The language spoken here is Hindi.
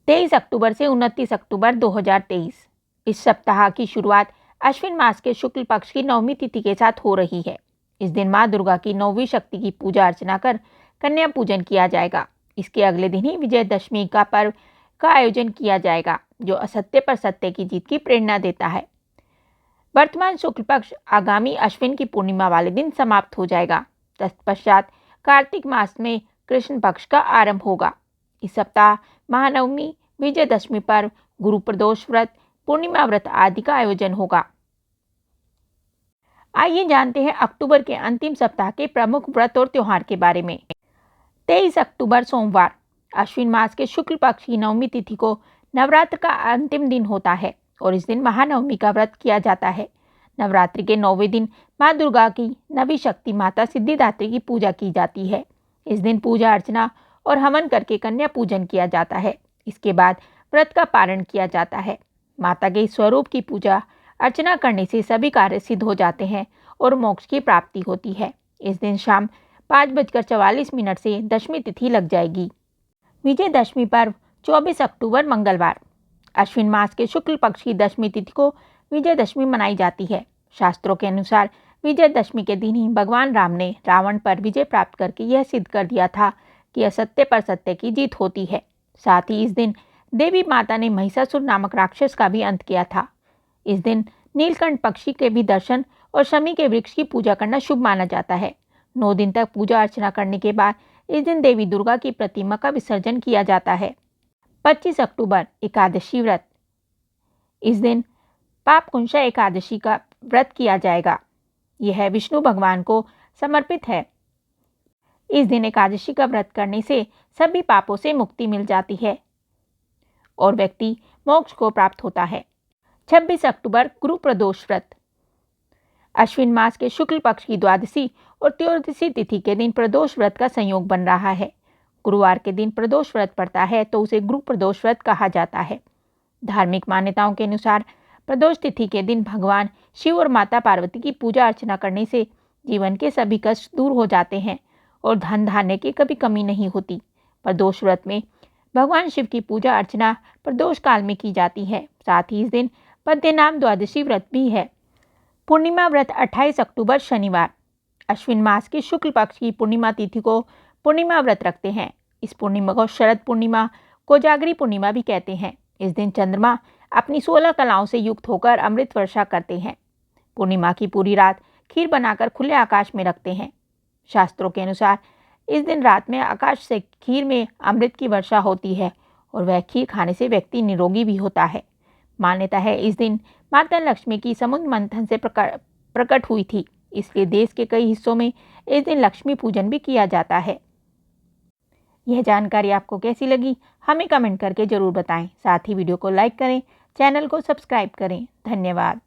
23 अक्टूबर से 29 अक्टूबर 2023। इस सप्ताह की शुरुआत अश्विन मास के शुक्ल पक्ष की नवमी तिथि के साथ हो रही है। इस दिन मां दुर्गा की नौवीं शक्ति की पूजा अर्चना कर कन्या पूजन किया जाएगा। इसके अगले दिन ही विजयदशमी का पर्व का आयोजन किया जाएगा, जो असत्य पर सत्य की जीत की प्रेरणा देता है। वर्तमान शुक्ल पक्ष आगामी अश्विन की पूर्णिमा वाले दिन समाप्त हो जाएगा। तत्पश्चात कार्तिक मास में कृष्ण पक्ष का आरंभ होगा। इस सप्ताह महानवमी, विजयदशमी पर्व, गुरु प्रदोष व्रत, पूर्णिमा व्रत आदि का आयोजन होगा। आइए जानते हैं अक्टूबर के अंतिम सप्ताह के प्रमुख व्रत और त्योहार के बारे में। 23 अक्टूबर सोमवार, अश्विन मास के शुक्ल पक्ष की नवमी तिथि को नवरात्र का अंतिम दिन होता है और इस दिन महानवमी का व्रत किया जाता है। नवरात्रि के 9वें दिन मां दुर्गा की नवी शक्ति माता सिद्धिदात्री की पूजा की जाती है। इस दिन पूजा अर्चना और हवन करके कन्या पूजन किया जाता है। इसके बाद व्रत का पारण किया जाता है। माता के स्वरूप की पूजा अर्चना करने से सभी कार्य सिद्ध हो जाते हैं और मोक्ष की प्राप्ति होती है। इस दिन शाम 5:44 से दशमी तिथि लग जाएगी। विजयदशमी पर्व 24 अक्टूबर मंगलवार, अश्विन मास के शुक्ल पक्ष की दशमी तिथि को विजयदशमी मनाई जाती है। शास्त्रों के अनुसार विजयदशमी के दिन ही भगवान राम ने रावण पर विजय प्राप्त करके यह सिद्ध कर दिया था कि असत्य पर सत्य की जीत होती है। साथ ही इस दिन देवी माता ने महिषासुर नामक राक्षस का भी अंत किया था। इस दिन नीलकंठ पक्षी के भी दर्शन और शमी के वृक्ष की पूजा करना शुभ माना जाता है। 9 दिन तक पूजा अर्चना करने के बाद इस दिन देवी दुर्गा की प्रतिमा का विसर्जन किया जाता है। 25 अक्टूबर एकादशी व्रत, इस दिन पापकुंशा एकादशी का व्रत किया जाएगा। यह विष्णु भगवान को समर्पित है। इस दिन एकादशी का व्रत करने से सभी पापों से मुक्ति मिल जाती है और व्यक्ति मोक्ष को प्राप्त होता है। 26 अक्टूबर गुरु प्रदोष व्रत, अश्विन मास के शुक्ल पक्ष की द्वादशी और त्रयोदशी तिथि के दिन प्रदोष व्रत का संयोग बन रहा है। गुरुवार के दिन प्रदोष व्रत पड़ता है तो उसे गुरु प्रदोष व्रत कहा जाता है। धार्मिक मान्यताओं के अनुसार प्रदोष तिथि के दिन भगवान शिव और माता पार्वती की पूजा अर्चना करने से जीवन के सभी कष्ट दूर हो जाते हैं और धन धान्य की कभी कमी नहीं होती। प्रदोष व्रत में भगवान शिव की पूजा अर्चना प्रदोष काल में की जाती है। साथ ही इस दिन पद्यनाम द्वादशी व्रत भी है। पूर्णिमा व्रत 28 अक्टूबर शनिवार, अश्विन मास की शुक्ल पक्ष की पूर्णिमा तिथि को पूर्णिमा व्रत रखते हैं। इस पूर्णिमा को शरद पूर्णिमा, कोजागरी पूर्णिमा भी कहते हैं। इस दिन चंद्रमा अपनी 16 कलाओं से युक्त होकर अमृत वर्षा करते हैं। पूर्णिमा की पूरी रात खीर बनाकर खुले आकाश में रखते हैं। शास्त्रों के अनुसार इस दिन रात में आकाश से खीर में अमृत की वर्षा होती है और वह खीर खाने से व्यक्ति निरोगी भी होता है। मान्यता है इस दिन माता लक्ष्मी की समुद्र मंथन से प्रकट हुई थी, इसलिए देश के कई हिस्सों में इस दिन लक्ष्मी पूजन भी किया जाता है। यह जानकारी आपको कैसी लगी हमें कमेंट करके जरूर बताएं। साथ ही वीडियो को लाइक करें, चैनल को सब्सक्राइब करें। धन्यवाद।